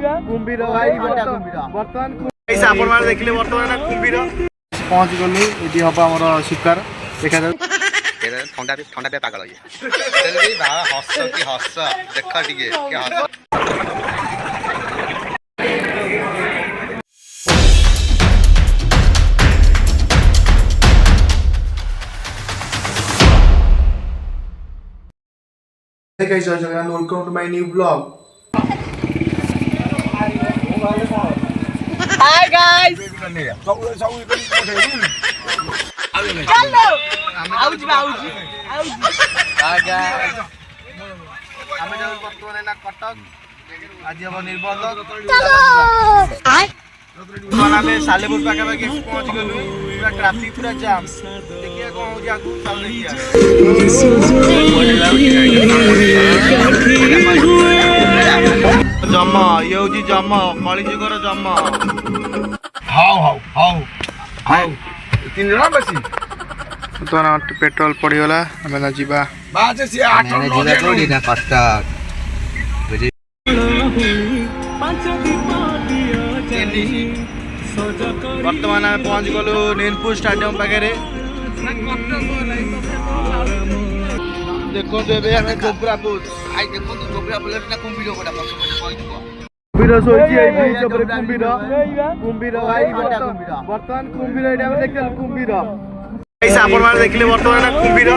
कुंभीर बर्तमान देखिले बर्तमान कुंभीर पहुँच गलु ये हम आम शिकार देखा ठंडा पे पागल हस कि हस देख टे हस Hey guys, welcome to my new vlog. Hi guys. Hello. Auji. Hi guys. ଆମେ ଯାଉ ବର୍ତ୍ତମାନ ନା କଟକ ଆଜି ହବ ନିର୍ବନ୍ଧ ଆମେ ସାଲେପୁର ପାଖାପାଖି ପହଞ୍ଚି ଗଲୁ ପୁରା ଟ୍ରାଫିକ ପୁରା ଜାମ୍ ଦେଖିବା କଣ ହଉଛି ଆଗକୁ ଚାଲ ଦେଖିବା ଜମ ଇଏ ହଉଛି ଜମ କଳିଯୁଗର ଜମ ହଉ 3 ଜଣ ବେଶୀ पेट्रोल पड़गला आम जावा बर्तमान आम पहुँच गलु नीलपुर स्टाडियम पाखे देखो जोबरा पुल बर्तमान कुंभीर देखल कुंभीर देखिले बर्तमान कुंभीर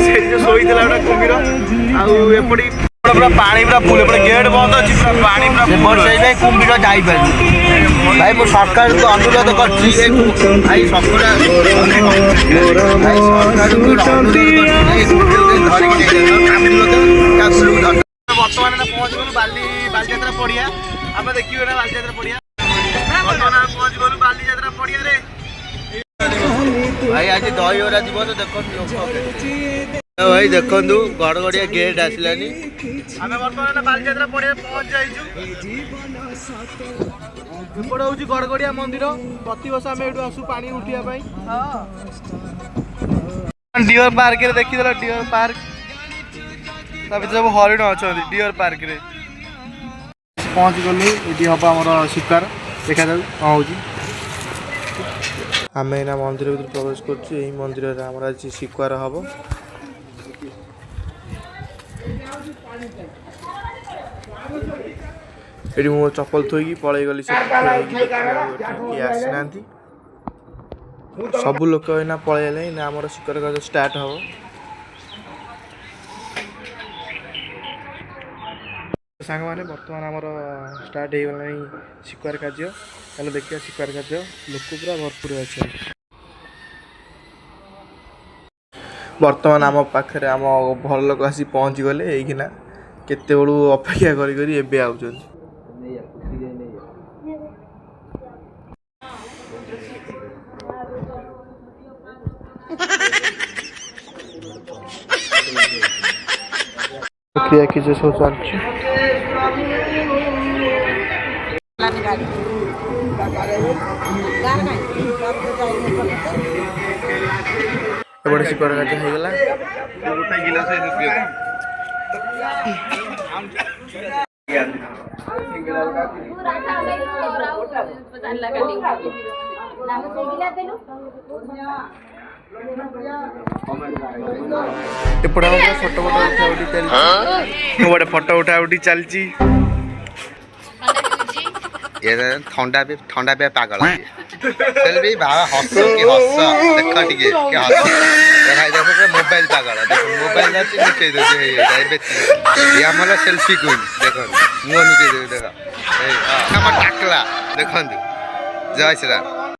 से जो शोई कुंभीर आउपड़ी पूरा पानी पूरा फुल गेट बंद अच्छी पूरा पानी पूरा कुंभीर जापर भाई मो सरकार को अनुरोध कर बर्तमान पहुँच गलु बालीजात्रा पड़िया आम देखिए बालीजात्रा पड़िया बर्तमान पहुँच गलु बालीजात्रा पड़िया भाई आज दही बरा जीव तो देखो भाई देखु गड़गड़िया गेट आसलानी आम बर्तमान बालीजात्रा पड़िया पहुँच जाइए हूँ गड़गड़िया मंदिर प्रति वर्ष आम ये आसू पानी उठाई डियर पार्क देखीदेल डियर पार्क सब हरिण अच्छा डियर पार्क पहुँच गलु ये हम आम शिकार देखा कौन हो आम एना मंदिर भर प्रवेश कर मंदिर आम आज शिकार हम ये मो चप्पल थोड़ी पलि गली आसना सबू लोक एना पलैले ना आम शिकार स्टार्ट हम सांग मैंने बर्तमान आमर स्टार्ट हो गला शिकार कार्य चलो देखिए शिकार कार्य लोक पूरा भरपूर अच्छे बर्तमान आम पाखे आम भर लोक आसी पहुँची गले यहीकिना केते बड़ू अपेक्षा करी एबे आउछन प्रक्रिया किसी सब चलती बड़े शिकार कार्य हो गला फोटो उठा उठी चलती ठंडा पे पागल हस कि हस देख टे हस मोबाइल पागल मोबाइल आमर सेल्फी क्वीन देख मुह नुचे देख टाकला देखु जय श्री राम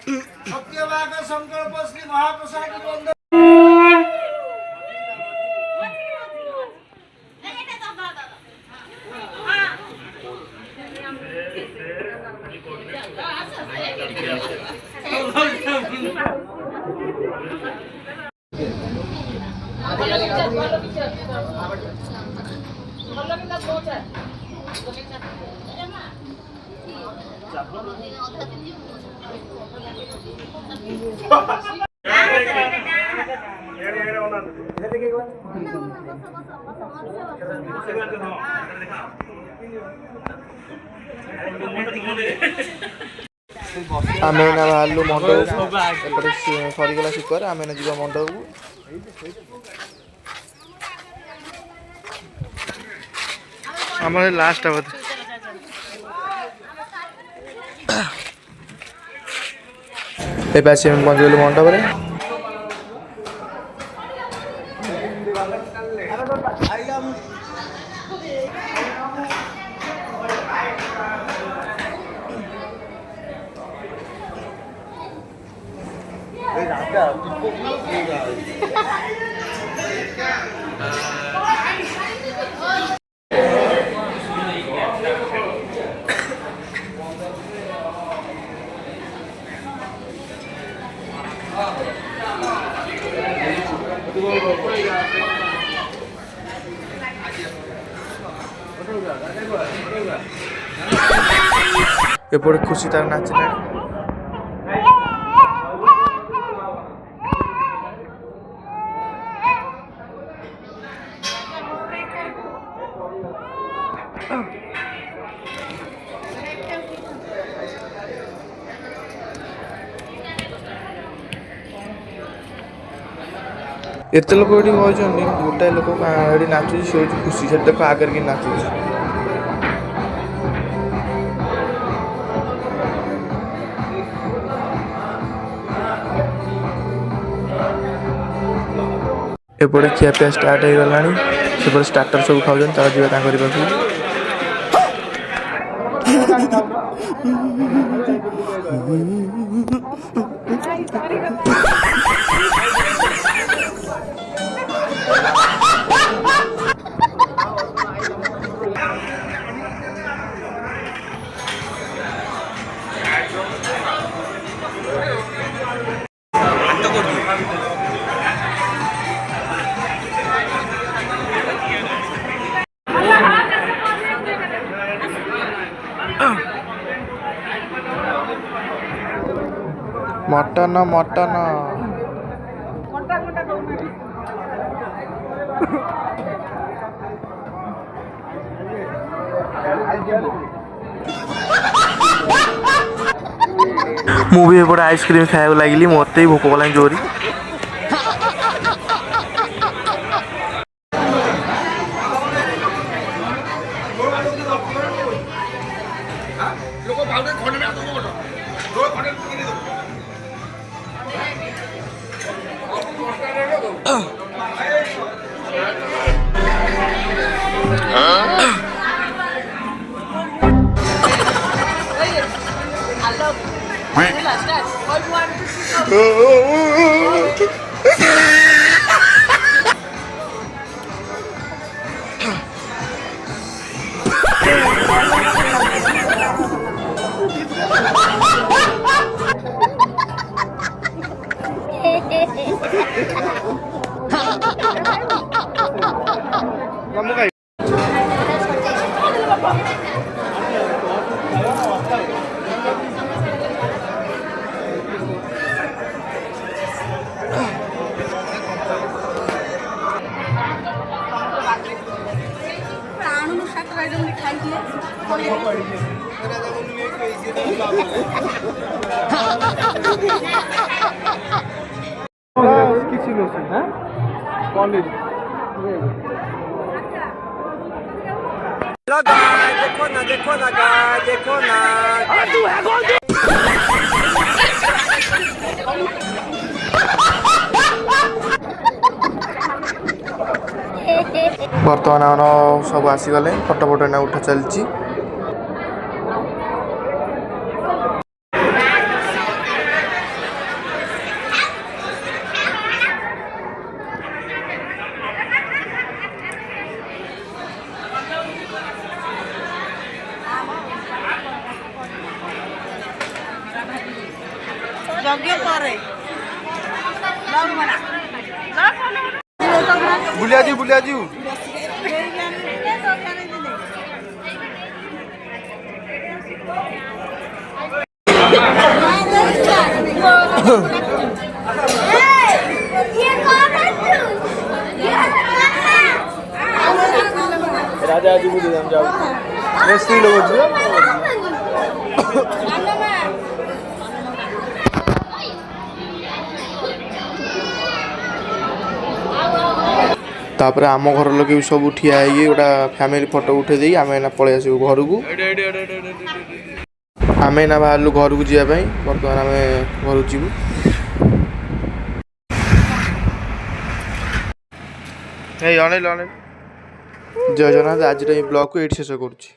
सत्यवाग संकल्प श्री महाप्रसाद बंद आम बाहर मंडप एपटे सरीगला शिकर आम जा मंडप को आम लास्ट बोधे पहुँचल मंडप एपटे खुशी तार नाचला एत लोक ये गोटाए लोक ये नाचुची से खुशी से देख आगे कि नाचुची एपटे खियापिया स्टार्ट हो गला से स्टार्टर सब खाऊँ जा मटन मटन मुझे एपटे आइसक्रीम खाया लगिली मत ही भोक कला जोरी देखो ना देखो ना देखो ना तू है कौन बर्तमान सब आसीगले फटो फटो ना उठा चलती ଯଜ୍ଞ ପରେ ବୁଲିଆ ଯିବୁ রাজা আজ বুঝলাম যাও স্ত্রী লোক বুঝলাম ତାପରେ ଆମ ଘର ଲୋକ ବି ସବୁ ଠିଆ ହେଇକି ଗୋଟେ ଫ୍ୟାମିଲି ଫଟୋ ଉଠେଇ ଦେଇକି ଆମେ ଏଇନା ପଳେଇ ଆସିବୁ ଘରକୁ। ଆମେ ଏଇନା ବାହାରିଲୁ ଘରକୁ ଯିବା ପାଇଁ। ବର୍ତ୍ତମାନ ଆମେ ଘରକୁ ଯିବୁ। ଜୟ ଜଗନ୍ନାଥ। ଆଜିର ଏହି ବ୍ଲଗକୁ ଏଇଠି ଶେଷ କରୁଛି।